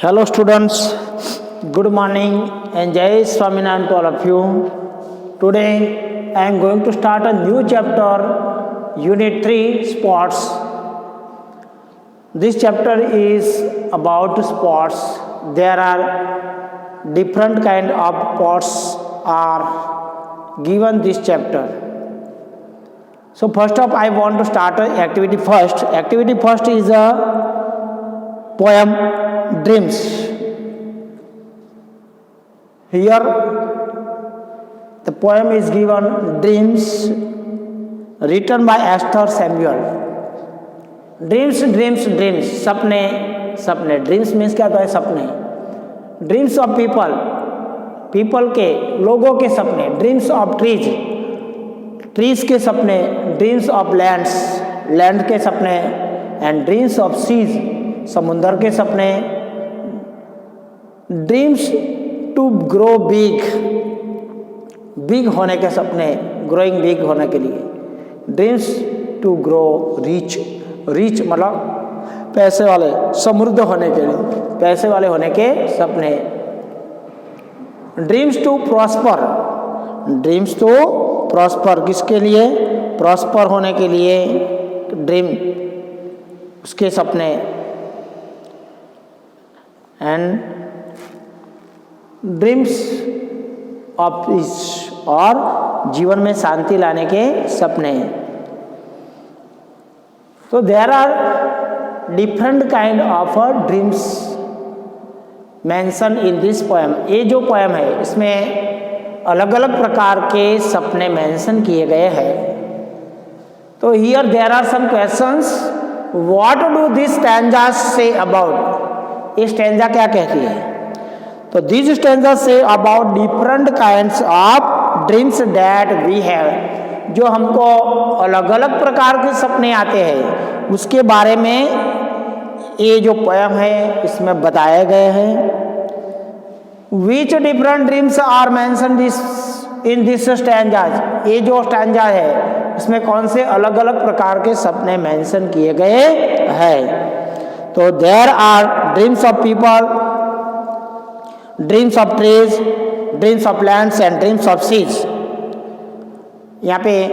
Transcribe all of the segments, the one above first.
Hello students, good morning and Jai Swaminarayan to all of you. Today I am going to start a new chapter, Unit 3 Sports. This chapter is about sports. There are different kind of sports are given this chapter. So first up I want to start activity first. Activity first is a poem Dreams. Here the poem is given Dreams, written by Esther Samuel. Dreams, dreams, dreams. सपने, सपने. Dreams means क्या होता है? सपने. Dreams of people, people के, लोगों के सपने. Dreams of trees, trees के सपने. Dreams of lands, land के सपने. And dreams of seas, समुंदर के सपने. Dreams to grow big, big होने के सपने, ग्रोइंग बिग होने के लिए. Dreams to grow rich, rich मतलब पैसे वाले, समृद्ध होने के लिए, पैसे वाले होने के सपने. Dreams to prosper, dreams to prosper किसके लिए? प्रॉस्पर होने के लिए ड्रीम, उसके सपने. एंड ड्रीम्स ऑफ पीस, और जीवन में शांति लाने के सपने. तो there are different kind of dreams mention in this poem. ये जो पोएम है इसमें अलग अलग प्रकार के सपने मेंशन किए गए हैं. तो here there are some questions. What do this stanza say about? ये स्टैंजा क्या कहती है? तो this stanza say about different kinds of dreams that we have. जो हमको अलग अलग प्रकार के सपने आते हैं उसके बारे में ये जो पोएम है इसमें बताए गए हैं. Which different dreams are mention this in this stanza. ये जो स्टैंजा है इसमें कौन से अलग अलग प्रकार के सपने मेंशन किए गए हैं? तो there are dreams of people, dreams of trees, dreams of lands and dreams of seas. यहाँ पे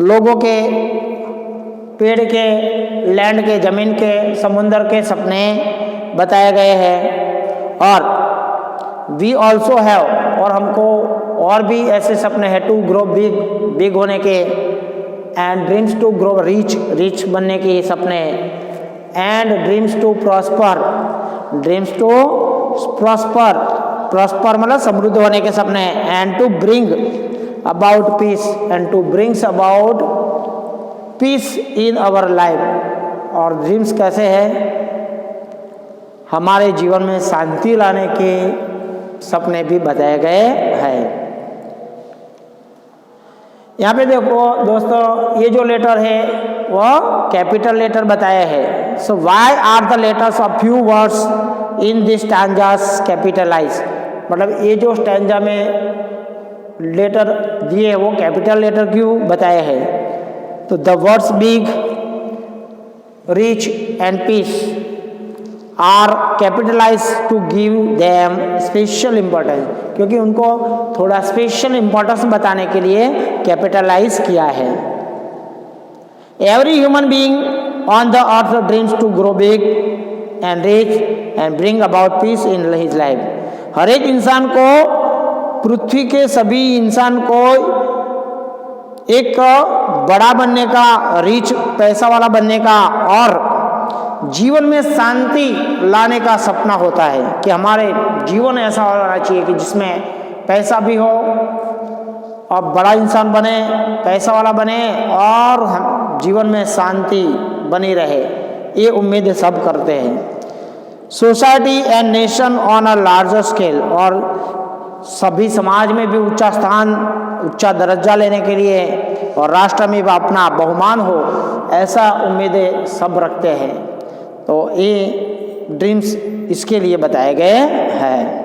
लोगों के, पेड़ के, लैंड के, जमीन के, समुंदर के सपने बताए गए हैं. और वी ऑल्सो हैव, और हमको और भी ऐसे सपने हैं. टू ग्रो बिग, बिग होने के. And dreams to grow rich, rich बनने के सपने. And dreams to prosper, dreams to prosper, prosper मतलब समृद्ध होने के सपने. And to bring about peace, and to brings about peace in our life. और ड्रीम्स कैसे है? हमारे जीवन में शांति लाने के सपने भी बताए गए हैं. यहाँ पे देखो दोस्तों, ये जो लेटर है वह कैपिटल लेटर बताया है. So why are the letters of few words in this stanzas capitalize? मतलब ये जो स्टैंजा में लेटर दिए हैं वो कैपिटल लेटर क्यों बताए हैं? तो the words big, rich and peace are capitalize to give them special importance, क्योंकि उनको थोड़ा स्पेशल इम्पोर्टेंस बताने के लिए कैपिटलाइज किया है. Every human being on the earth dreams to grow big and rich and bring about peace in his life. हर एक इंसान को, पृथ्वी के सभी इंसान को एक बड़ा बनने का, रिच पैसा वाला बनने का और जीवन में शांति लाने का सपना होता है कि हमारे जीवन ऐसा होना चाहिए कि जिसमें पैसा भी हो और बड़ा इंसान बने, पैसा वाला बने और हम जीवन में शांति बनी रहे. ये उम्मीद सब करते हैं. Society and nation on a larger scale, और सभी समाज में भी ऊंचा स्थान, ऊंचा दर्जा लेने के लिए और राष्ट्र में भी अपना बहुमान हो, ऐसा उम्मीदें सब रखते हैं. तो ये ड्रीम्स इसके लिए बताए गए हैं.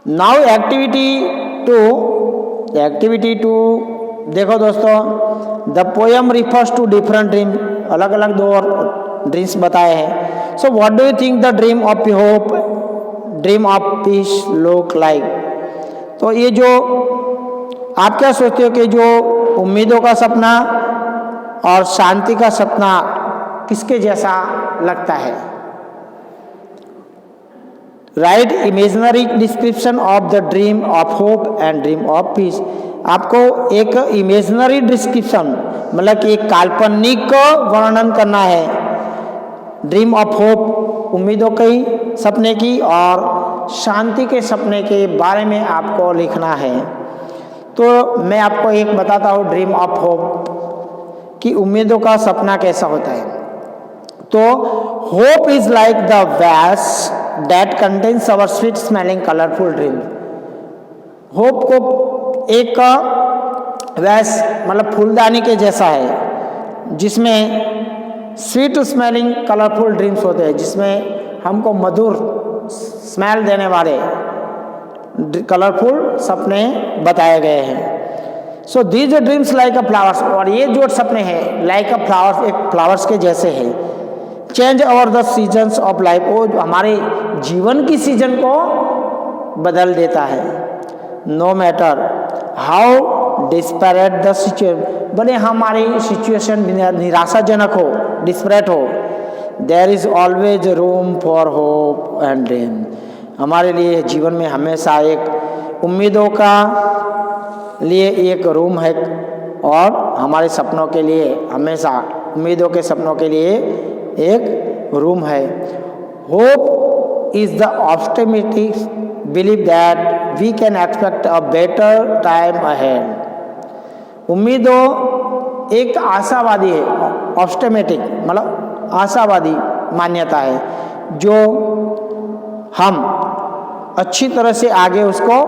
नाउ एक्टिविटी टू देखो दोस्तों, the poem refers to different dream. अलग अलग दो ड्रीम्स बताए हैं। So what do you think the dream of hope, dream of peace look like? तो ये जो आप क्या सोचते हो कि जो उम्मीदों का सपना और शांति का सपना किसके जैसा लगता है? Right imaginary description of the dream of hope and dream of piece. आपको एक इमेजिनरी डिस्क्रिप्शन मतलब कि एक काल्पनिक वर्णन करना है ड्रीम ऑफ होप उम्मीदों की सपने की और शांति के सपने के बारे में आपको लिखना है। तो मैं आपको एक बताता हूँ ड्रीम ऑफ होप कि उम्मीदों का सपना कैसा होता है। तो होप इज लाइक द वैस that contains our sweet smelling colourful dream. Hope को एक वैस मतलब फूलदानी के जैसा है जिसमें स्वीट स्मेलिंग कलरफुल ड्रीम्स होते हैं, जिसमें हमको मधुर स्मेल देने वाले कलरफुल सपने बताए गए हैं। So these dreams like a flowers, और ये जो सपने हैं लाइक अ फ्लावर्स, एक फ्लावर्स के जैसे हैं। Change over the seasons of life, वो हमारे जीवन की सीजन को बदल देता है। No matter how desperate the situation, भले हमारी सिचुएशन निराशाजनक हो, डिस्पैरेट हो, there is always room for hope and dream. हमारे लिए जीवन में हमेशा एक उम्मीदों का लिए एक रूम है और हमारे सपनों के लिए हमेशा उम्मीदों के सपनों के लिए एक रूम है। Hope is the optimistic believe that we can expect a better time ahead. उम्मीदों एक आशावादी है, ऑप्टिमिस्टिक मतलब आशावादी मान्यता है जो हम अच्छी तरह से आगे उसको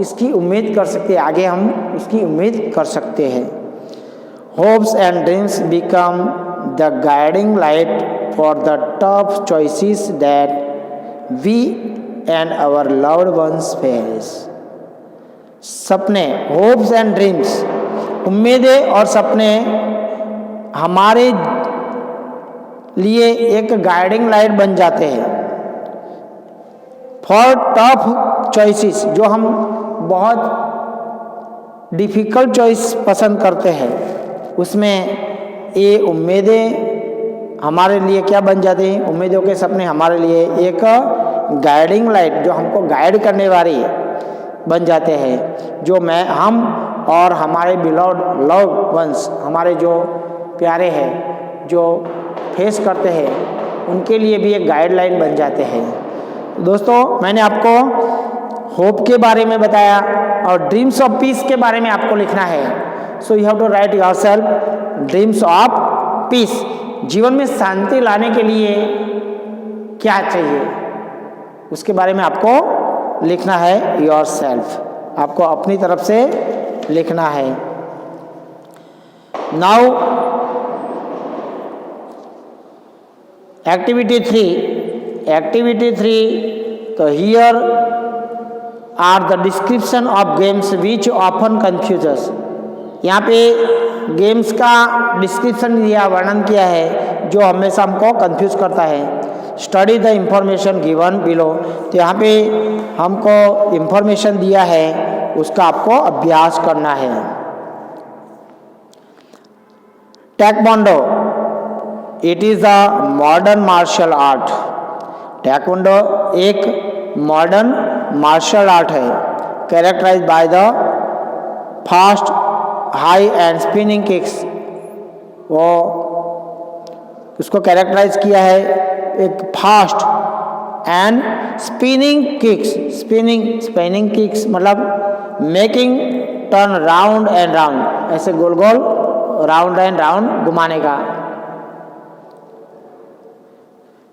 इसकी उम्मीद कर सकते हैं, आगे हम इसकी उम्मीद कर सकते हैं। Hopes and dreams become the guiding light for the tough choices that we and our loved ones face। सपने, hopes and dreams, उम्मीदें और सपने हमारे लिए एक गाइडिंग लाइट बन जाते हैं फॉर टफ चॉइसेस, जो हम बहुत डिफिकल्ट चॉइस पसंद करते हैं उसमें ये उम्मीदें हमारे लिए क्या बन जाती हैं? उम्मीदों के सपने हमारे लिए एक गाइडिंग लाइट जो हमको गाइड करने वाली बन जाते हैं, जो हम और हमारे बिलोव्ड लव वंस, हमारे जो प्यारे हैं जो फेस करते हैं उनके लिए भी एक गाइडलाइन बन जाते हैं। दोस्तों मैंने आपको होप के बारे में बताया और ड्रीम्स ऑफ पीस के बारे में आपको लिखना है। So you have to write yourself dreams of peace. जीवन में शांति लाने के लिए क्या चाहिए उसके बारे में आपको लिखना है योरसेल्फ, आपको अपनी तरफ से लिखना है। नाउ एक्टिविटी 3, तो here are the description of games which often confuses. यहाँ पे गेम्स का डिस्क्रिप्शन दिया, वर्णन किया है जो हमेशा हमको कंफ्यूज करता है। Study the information given below, तो यहाँ पे हमको इंफॉर्मेशन दिया है उसका आपको अभ्यास करना है। Taekwondo, it is a modern martial art. Taekwondo एक मॉडर्न मार्शल आर्ट है, characterise by the fast high and spinning kicks. वो उसको कैरेक्टराइज किया है एक fast and spinning kicks. Spinning kicks मतलब making turn round and round, ऐसे गोल गोल राउंड एंड राउंड घुमाने का।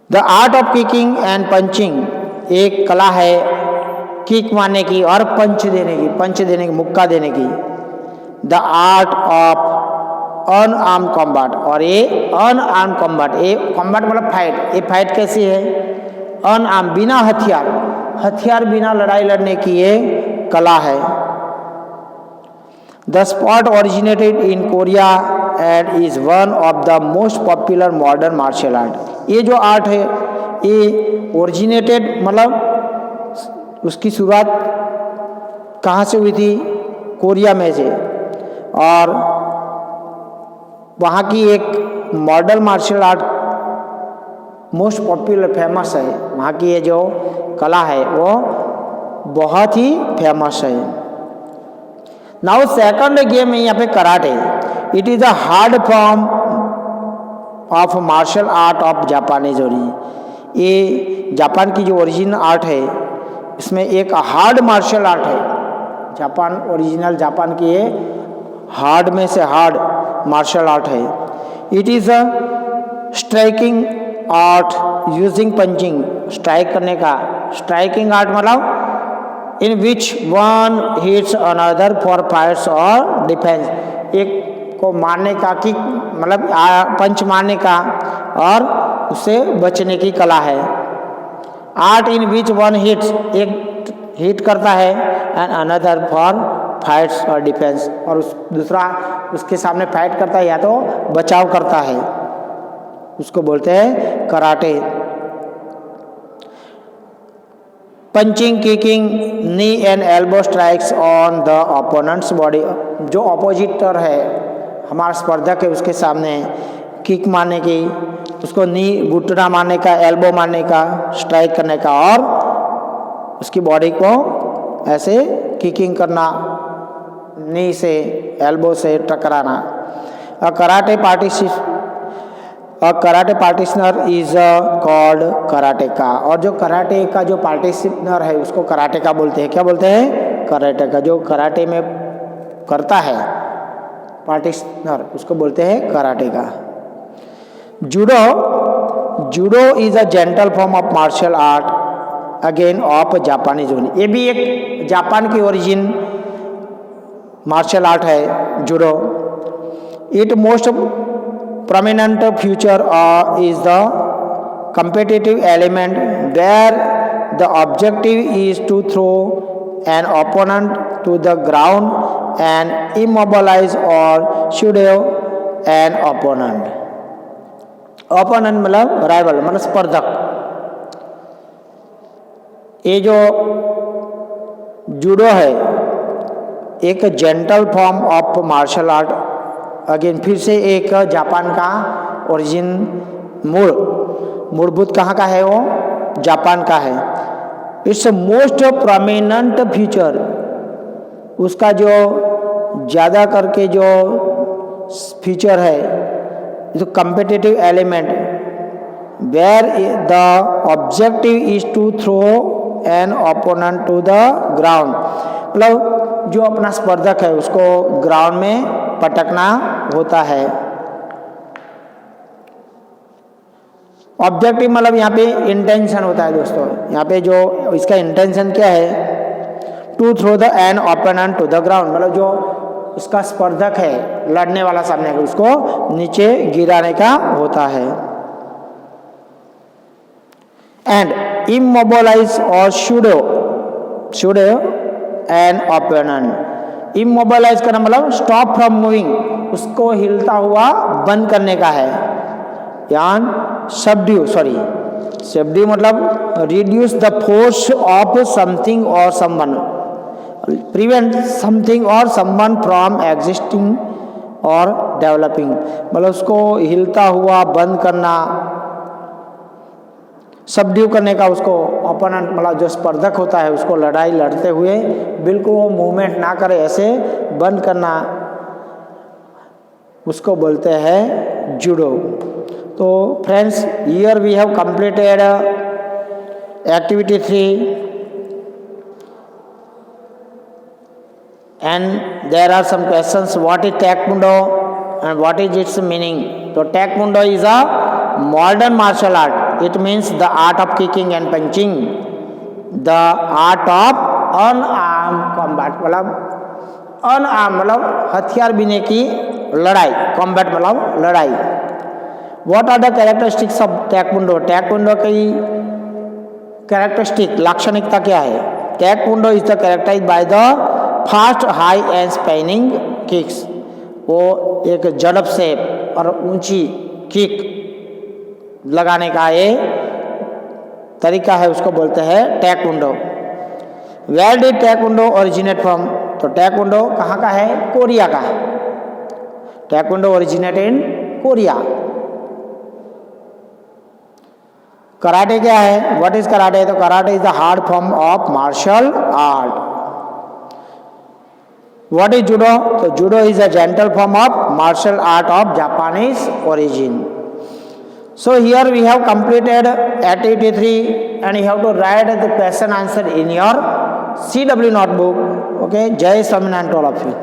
The art of kicking and punching, एक कला है किक मारने की और पंच देने की, मुक्का देने की। द आर्ट ऑफ अनआर्म कॉम्बैट, और ये अनआर्म कॉम्बैट, ये कॉम्बैट मतलब फाइट, ये फाइट कैसी है? अनआर्म, बिना हथियार बिना लड़ाई लड़ने की ये कला है। The sport originated in Korea and is one of the most popular modern martial art. ये जो आर्ट है ये ओरिजिनेटेड मतलब उसकी शुरुआत कहाँ से हुई थी? कोरिया में से, और वहाँ की एक modern martial art most popular famous है। वहाँ की ये जो कला है वो बहुत ही फेमस है। नाउ सेकंड गेम है यहाँ पे karate. It is a hard form of martial art of Japanese origin. ये जापान की जो ओरिजिन आर्ट है इसमें एक हार्ड मार्शल आर्ट है। जापान ओरिजिनल जापान की ये हार्ड में से हार्ड मार्शल आर्ट है। It is a striking art using punching. Strike करने का, स्ट्राइकिंग आर्ट मतलब in which one hits another for fights और डिफेंस। एक को मारने का, किक मतलब पंच मारने का और उससे बचने की कला है। Art in which one hits, एक हिट करता है एंड अनदर फॉर फाइट्स और डिफेंस, और दूसरा उसके सामने फाइट करता है या तो बचाव करता है, उसको बोलते हैं karate. Punching, kicking, knee and elbow strikes on the opponents body. जो अपोजिटर है, हमारा स्पर्धक है, उसके सामने किक मारने की, उसको नी घुटना मारने का, एल्बो मारने का, स्ट्राइक करने का, और उसकी बॉडी को ऐसे किकिंग करना, नी से एल्बो से टकराना। Karate practitioner is called karateka. और जो कराटे का जो पार्टिशनर है उसको कराटेका बोलते हैं। क्या बोलते हैं? कराटेका। जो कराटे में करता है पार्टिशनर उसको बोलते हैं karateka. Judo is a gentle form of martial art again of Japanese origin. ये भी एक जापान की ओरिजिन मार्शल आर्ट है judo. It most prominent feature is the competitive element where the objective is to throw an opponent to the ground and immobilize or shadow an opponent. opponent मतलब rival मतलब स्पर्धक। ये जो judo है एक gentle form of martial art, again फिर से एक जापान का ओरिजिन, मूलभूत कहाँ का है? वो जापान का है। इट्स मोस्ट प्रोमिनेंट फीचर, उसका जो ज़्यादा करके जो फीचर है जो competitive element where the objective is to throw an opponent to the ground. मतलब जो अपना स्पर्धक है उसको ग्राउंड में पटकना होता है। ऑब्जेक्टिव मतलब यहाँ पे इंटेंशन होता है दोस्तों। यहाँ पे जो इसका इंटेंशन क्या है? To throw the an opponent to the ground, मतलब जो इसका स्पर्धक है लड़ने वाला सामने का उसको नीचे गिराने का होता है। एंड इमोबिलाइज और शूडो एन ओपोनेंट। इमोबिलाइज करना मतलब स्टॉप फ्रॉम मूविंग, उसको हिलता हुआ बंद करने का है। यान सबड्यू मतलब reduce the force of something और समवन, प्रिवेंट समथिंग और समवन फ्रॉम एग्जिस्टिंग और डेवलपिंग, मतलब उसको हिलता हुआ बंद करना, सबड्यू करने का, उसको ओपोनेंट मतलब जो स्पर्धक होता है उसको लड़ाई लड़ते हुए बिल्कुल वो मूवमेंट ना करे ऐसे बंद करना, उसको बोलते हैं जूडो। तो friends, here we have completed activity 3 and there are some questions. What is taekwondo and what is its meaning? So taekwondo is a modern martial art. It means the art of kicking and punching, the art of unarmed combat, मतलब unarmed मतलब हथियार बिना की लड़ाई, combat मतलब लड़ाई। What are the characteristics of taekwondo? taekwondo की characteristic लाक्षणिकता क्या है? Taekwondo is the characterized by the fast, high and spanning kicks, वो एक झड़प से और ऊंची किक लगाने का ये तरीका है, उसको बोलते हैं taekwondo. Where did taekwondo originate from? तो टैekwondo कहाँ का है? कोरिया का है। Taekwondo originate in Korea. Karate क्या है? What is karate? तो karate is the hard form of martial art. What is judo? तो judo is a gentle form of martial art of Japanese origin. So here we have completed activity 3 and you have to write the question answer in your CW notebook. Okay, Jai Swaminarayan to all of you.